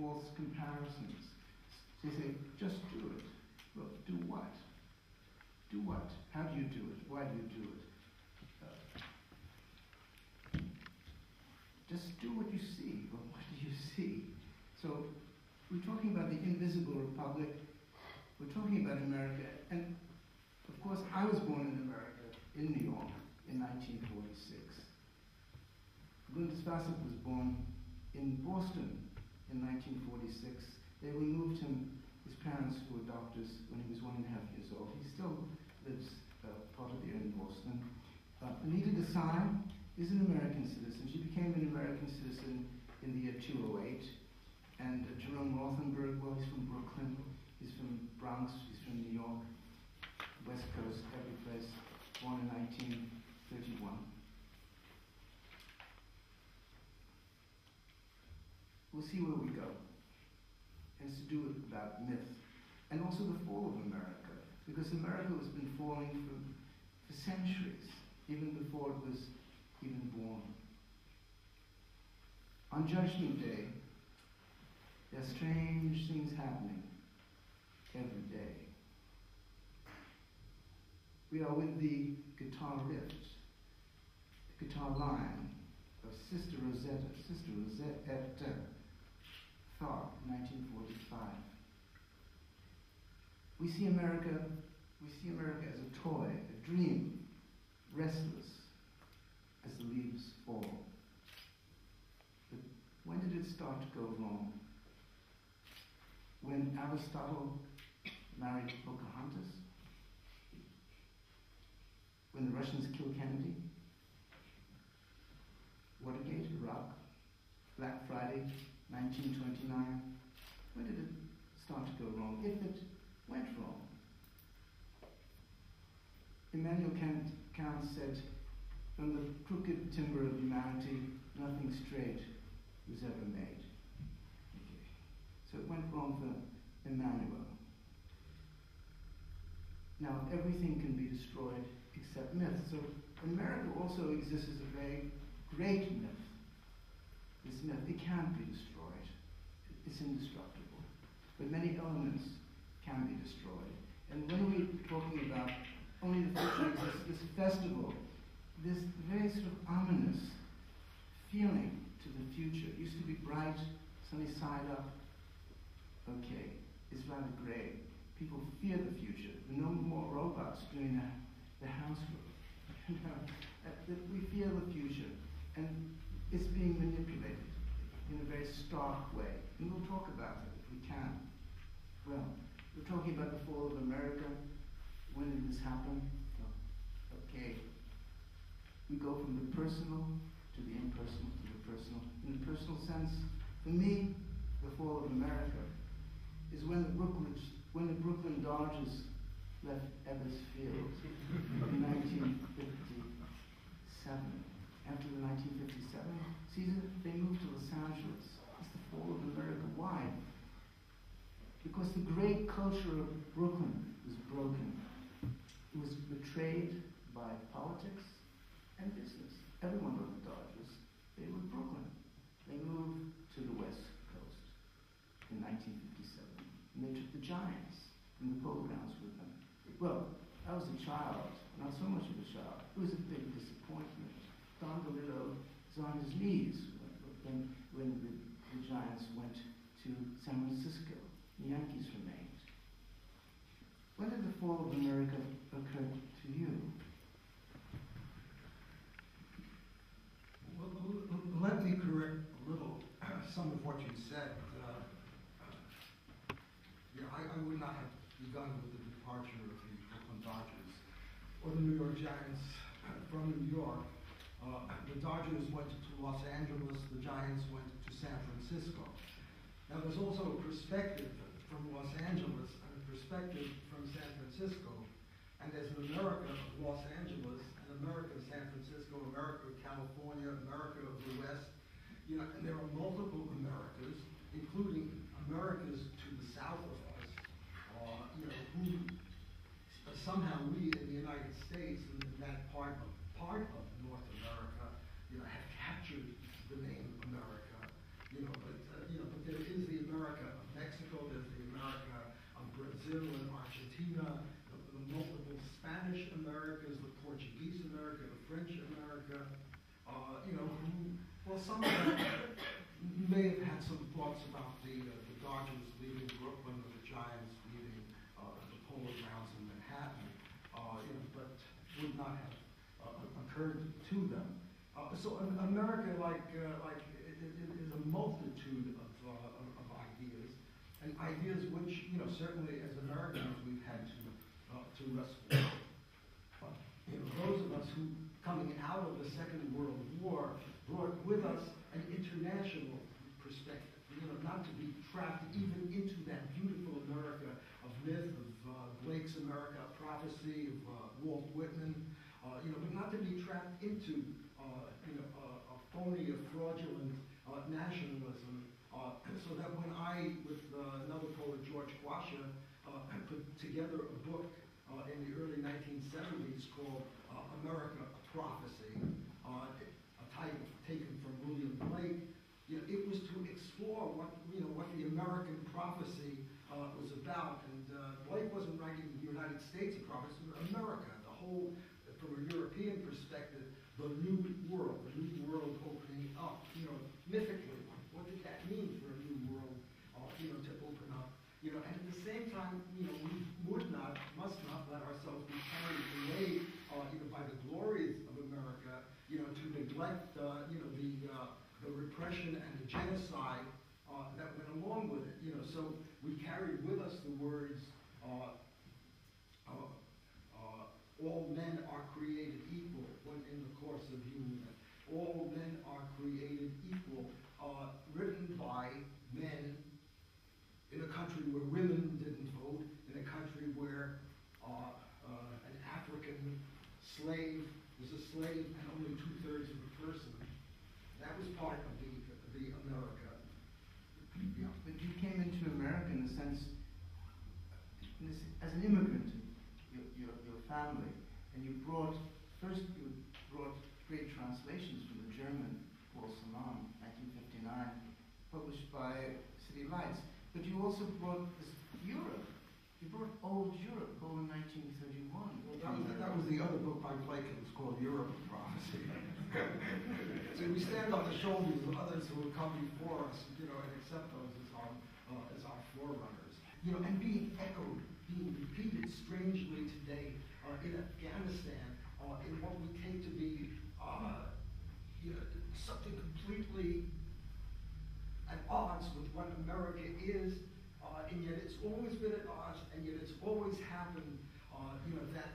false comparisons. So they say, just do it. Well, do what? Do what? How do you do it? Why do you do it? Just do what you see. Well, what do you see? So we're talking about the invisible republic. We're talking about America. And of course, I was born in America, in New York, in 1946. Bundeswasser was born in Boston in 1946. They removed him, his parents who were doctors, when he was 1.5 years old. He still lives part of the year in Boston. Anita Desai is an American citizen. She became an American citizen in the year 208. And Jerome Rothenberg, well, he's from Brooklyn, he's from Bronx, he's from New York, West Coast, every place, born in 1931. We'll see where we go. And it's to do about myth. And also the fall of America. Because America has been falling for centuries, even before it was even born. On Judgment Day, there are strange things happening every day. We are with the guitar riff, the guitar line of Sister Rosetta Tharpe, 1945. We see America as a toy, a dream, restless as the leaves fall. But when did it start to go wrong? When Aristotle married Pocahontas? When the Russians killed Kennedy? Watergate, Iraq, Black Friday, 1929. When did it start to go wrong? If it went wrong. Immanuel Kant said, from the crooked timber of humanity, nothing straight was ever made. Okay. So it went wrong for Immanuel. Now, everything can be destroyed except myth. So America also exists as a very great myth. This myth, it can't be destroyed. It's indestructible. But many elements can be destroyed. And when we're talking about only the future exists, this festival, this very sort of ominous feeling to the future. It used to be bright, sunny side up. Okay, it's rather gray. People fear the future. There are no more robots doing the housework. We fear the future. And it's being manipulated in a very stark way. And we'll talk about it if we can. Well, we're talking about the fall of America. When did this happen? Okay. We go from the personal to the impersonal to the personal. In the personal sense, for me, the fall of America is when the Brooklyn Dodgers left Ebbets Field in 1957. After the 1957 season, they moved to Los Angeles. It's the fall of America. Why? Because the great culture of Brooklyn was broken. It was betrayed by politics and business. Everyone loved the Dodgers. They were Brooklyn. They moved to the West Coast in 1957. And they took the Giants and the polo grounds with them. Well, I was a child, not so much of a child. It was a big disappointment. Don DeLillo was on his knees when the Giants went to San Francisco. The Yankees remained. When did the fall of America occur to you? Well, let me correct a little some of what you said. I would not have begun with the departure of the Brooklyn Dodgers or the New York Giants from New York. The Dodgers went to Los Angeles, the Giants went to San Francisco. Now there's also a perspective from Los Angeles and a perspective from San Francisco. And there's an America of Los Angeles, an America of San Francisco, America of California, America of the West. And there are multiple Americas, including Americas to the south of us, who somehow we in the United States, in that part of North America, have captured the name America. But there is the America there's the America of Brazil and Argentina, the multiple Spanish Americas, the Portuguese America, the French America, some of them may have had some thoughts about the Dodgers leaving Brooklyn or the Giants leaving the Polo Grounds in Manhattan, but would not have occurred to them. So America, is a multitude of ideas, and ideas which, certainly as Americans we've had to wrestle with. Those of us who, coming out of the Second World War, brought with us an international perspective. Not to be trapped even into that beautiful America of myth, of Blake's America, prophecy, of Walt Whitman, but not to be trapped into a phony, a fraudulent nationalism, so that when I, with another poet, George Quasha, put together a book in the early 1970s called America, a Prophecy, a title taken from William Blake, it was to explore what the American prophecy was about. And Blake wasn't writing the United States of prophecy, but America, the whole, from a European perspective, the new world opening up. Mythically, what did that mean for a new world, to open up? And at the same time, we must not let ourselves be carried away, by the glories of America, to neglect, the repression and the genocide that went along with it. So we carried with us the words, all men are created equal, when in the course of human. All men are created equal, written by men in a country where women didn't vote, in a country where an African slave was a slave and only 2/3 of a person. That was part of the America. Yeah, but you came into America in the sense, as an immigrant, your family, and you brought great translations from the German, Paul Celan, 1959, published by City Lights. But you also brought Europe. You brought old Europe, in 1931. Well, that was the other book by Blake. It was called Europe, a Prophecy. So we stand on the shoulders of others who have come before us, and accept those as our forerunners. And being echoed, being repeated strangely today in Afghanistan, in what we take to be something completely at odds with what America is, and yet it's always been at odds, and yet it's always happened, that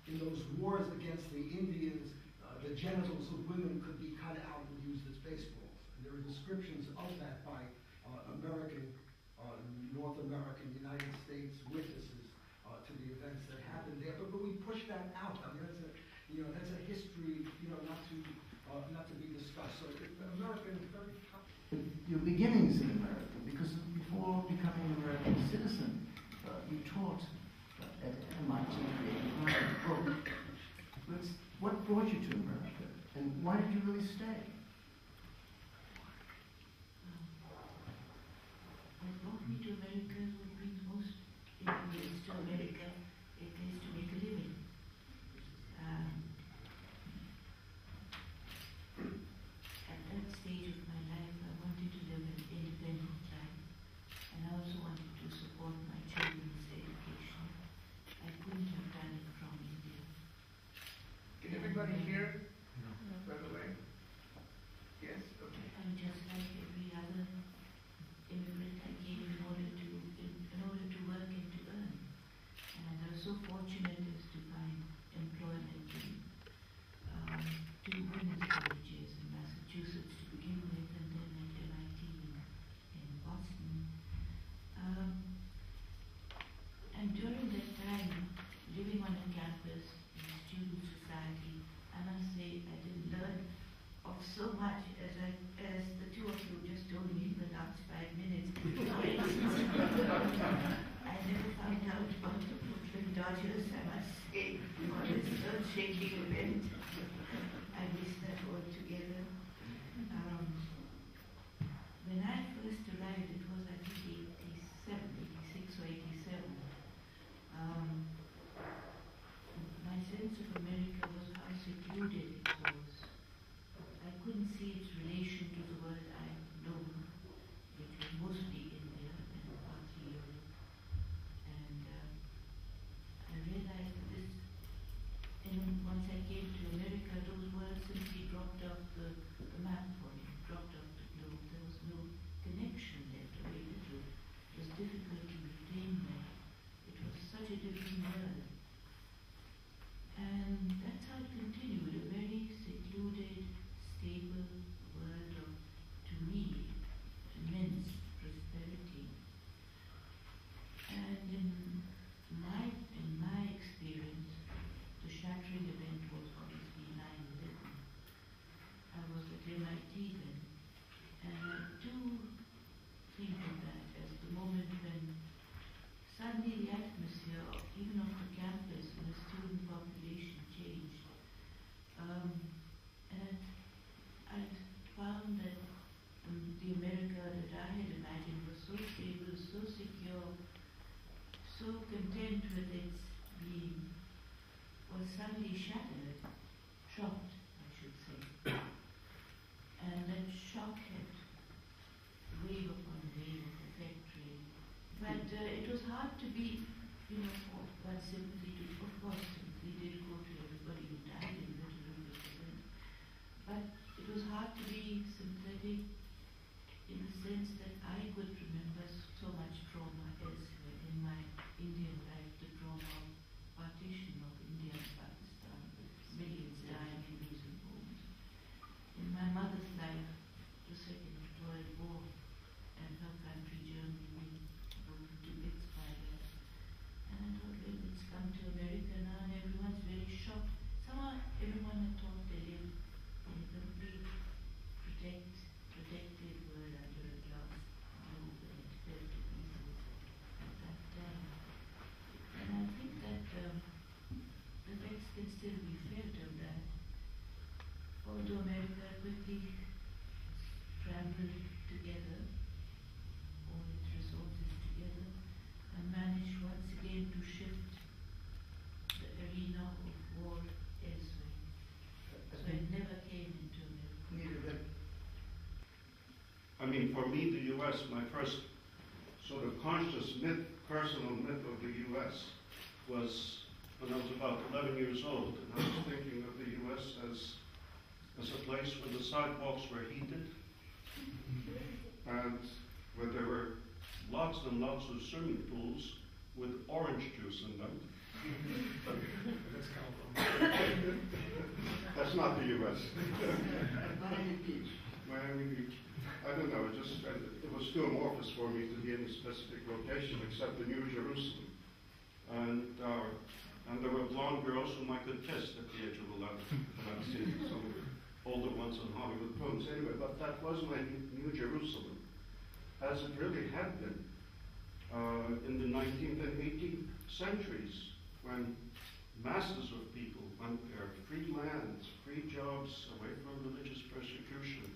in those wars against the Indians, the genitals of women could be cut out and used as baseballs. And there are descriptions of that by American, North American, United States witnesses to the events that happened there. But we push that out. I mean, that's a history, not to be discussed. So America is very tough. Your beginnings in America, because before becoming an American citizen, you taught at MIT creating Harvard. What brought you to America, and why did you really stay? What brought me to America, what brings most immigrants to America, it is to make a living. At that stage of my life, I wanted to live an independent life, and I also wanted to support my children's education. I couldn't have done it from India. Can everybody hear? By the way? Yes? Okay. And just like every other immigrant, I came in order to work and to earn. And I was so fortunate as to find employment in two women's colleges in Massachusetts to begin with, and then at MIT in Boston. And during that time, living on a campus in a student society, I must say I didn't learn of so much as the two of you just told me in the last 5 minutes. For instance, I never found out about the Brooklyn Dodgers, I must say, on this earth-shaking event. I missed that altogether. When I first arrived, it was, I think, so stable, so secure, so content with its being, was suddenly shattered, shocked, I should say. And that shock had wave upon wave of effect, really. But it was hard to be, but sympathy, of course, sympathy did go to everybody who died in Little River Berlin. But it was hard to be sympathetic in the sense that I could remember so much trauma elsewhere in my Indian life, the trauma of partition of India and Pakistan, millions dying and losing homes. In my mother's life, the Second World War and her country, Germany, being broken to bits by that. And I thought, well, it's come to America now and everyone's very shocked. Somehow everyone had thought they lived in a complete protected world under a glass globe and it fell to pieces at that time. And I think that the effects can still be felt of that. Although America quickly scrambled together, all its resources together, and managed once again to shift the arena of war elsewhere. So it never came into America. I mean, for me, the U.S., my first sort of conscious myth, personal myth of the U.S. was when I was about 11 years old, and I was thinking of the U.S. as a place where the sidewalks were heated, and where there were lots and lots of swimming pools with orange juice in them. That's California. That's not the U.S. Miami Beach. Miami Beach. I don't know, it was too amorphous for me to be any specific location except the New Jerusalem. And there were blonde girls whom I could kiss at the age of 11. And I've seen some older ones on Hollywood films. Anyway, but that was my New Jerusalem, as it really had been in the 19th and 18th centuries, when masses of people went there, free lands, free jobs, away from religious persecution,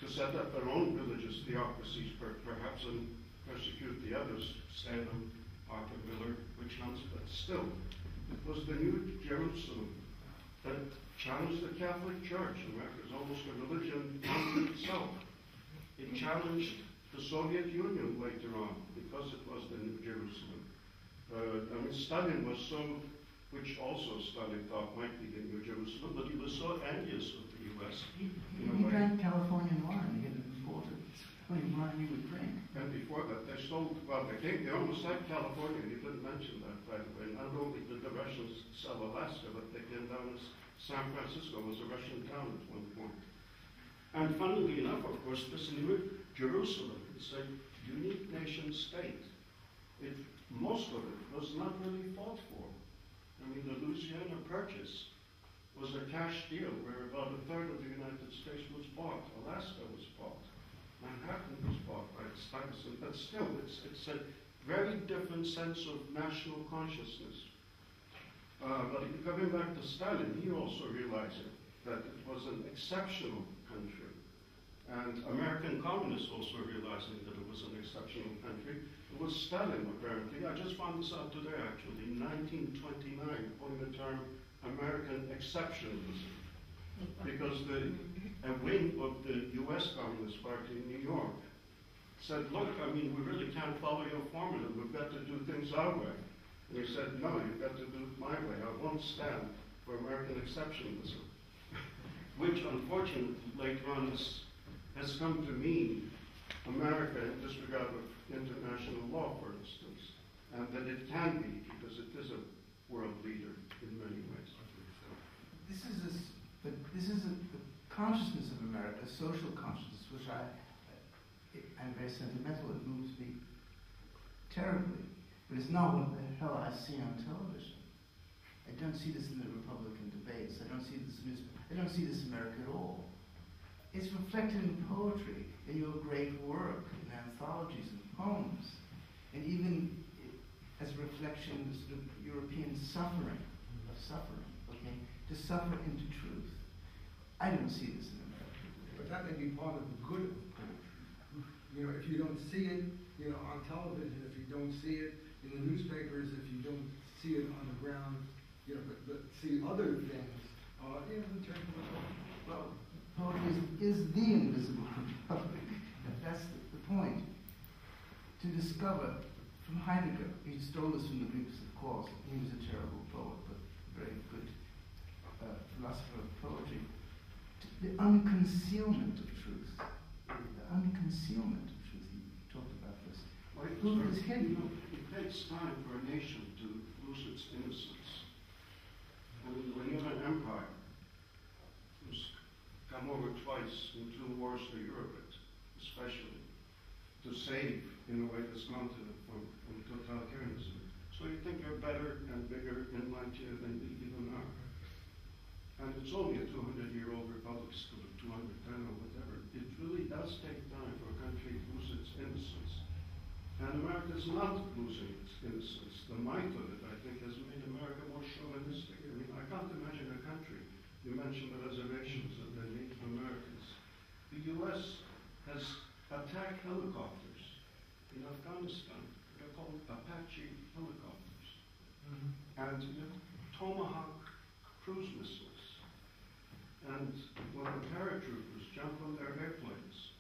to set up their own religious theocracies, perhaps, and persecute the others, Salem, Arthur Miller, witch hunts, but still, it was the New Jerusalem that challenged the Catholic Church. America is almost a religion unto itself. It challenged the Soviet Union later on, because it was the New Jerusalem. Stalin was so, which also Stalin thought might be the New Jerusalem, but he was so envious of the U.S. He drank Californian wine. He had imported Californian wine he would drink. And before that, they almost had California. You didn't mention that, by the way. Not only did the Russians sell Alaska, but they came down as San Francisco was a Russian town at one point. And funnily enough, of course, this New Jerusalem is a unique nation state. Most of it was not really fought for. I mean, the Louisiana Purchase was a cash deal where about a third of the United States was bought. Alaska was bought. Manhattan was bought by the Stuyvesant. But still, it's a very different sense of national consciousness. But coming back to Stalin, he also realized that it was an exceptional country. And American communists also realizing that it was an exceptional country. It was Stalin, apparently. I just found this out today, actually, in 1929, coined the term American exceptionalism. Because a wing of the U.S. Communist Party in New York said, look, I mean, we really can't follow your formula. We've got to do things our way. And he said, no, you've got to do it my way. I won't stand for American exceptionalism. Which, unfortunately, later on has come to mean America in disregard of international law, for instance, and that it can be, because it is a world leader in many ways. This is the consciousness of America, social consciousness, which I'm very sentimental. It moves me terribly, but it's not what the hell I see on television. I don't see this in the Republican debates. I don't see this America at all. It's reflected in poetry, in your great work, in anthologies and poems, and even as a reflection of sort of European suffering, okay? To suffer into truth. I don't see this in America. But that may be part of the good of poetry. You know, if you don't see it, you know, on television, if you don't see it in the newspapers, if you don't see it on the ground, you know, but see other things, you know, in terms of, Well, poetry is the invisible public. That's the point. To discover, from Heidegger, he stole this from the Greeks, of course. He was a terrible poet, but a very good philosopher of poetry. The unconcealment of truth. The unconcealment of truth. He talked about this. Who is hidden? It takes time for a nation to lose its innocence. I mean, when you have an empire who's come over twice in 2 wars for Europe, especially, to save in a way that's gone to from totalitarianism. So you think you're better and bigger and mightier than we even are. And it's only a 200-year-old republic, still 210 or whatever. It really does take time for a country to lose its innocence. And America's not losing its innocence. The might of it, I think, has made America more chauvinistic. I mean, I can't imagine a country. You mentioned the reservations of the Native Americans. The U.S. has attack helicopters in Afghanistan. They're called Apache helicopters. And Tomahawk cruise missiles. And when the paratroopers jump on their airplanes,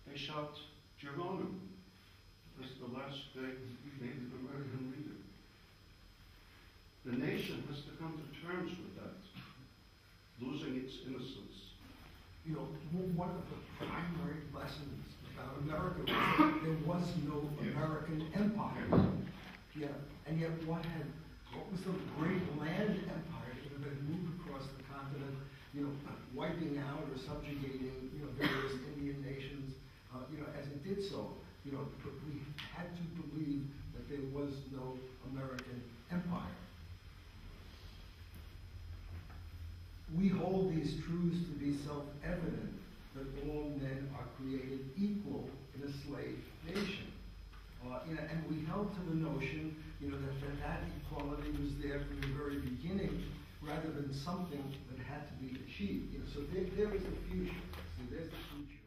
they shout Geronimo as the last big Native American leader. The nation has to come to terms with that, losing its innocence. you know, one of the primary lessons about America was that there was no American empire. Yeah, and yet what was the great land empire that had been moved across the continent, you know, wiping out or subjugating, you know, various Indian nations, you know, as it did so, you know, but we had to believe that there was no American empire. We hold these truths to be self-evident, that all men are created equal in a slave nation. You know, and we held to the notion, you know, that equality was there from the very beginning, rather than something that had to be achieved. You know, so there is the future. See, there's the future.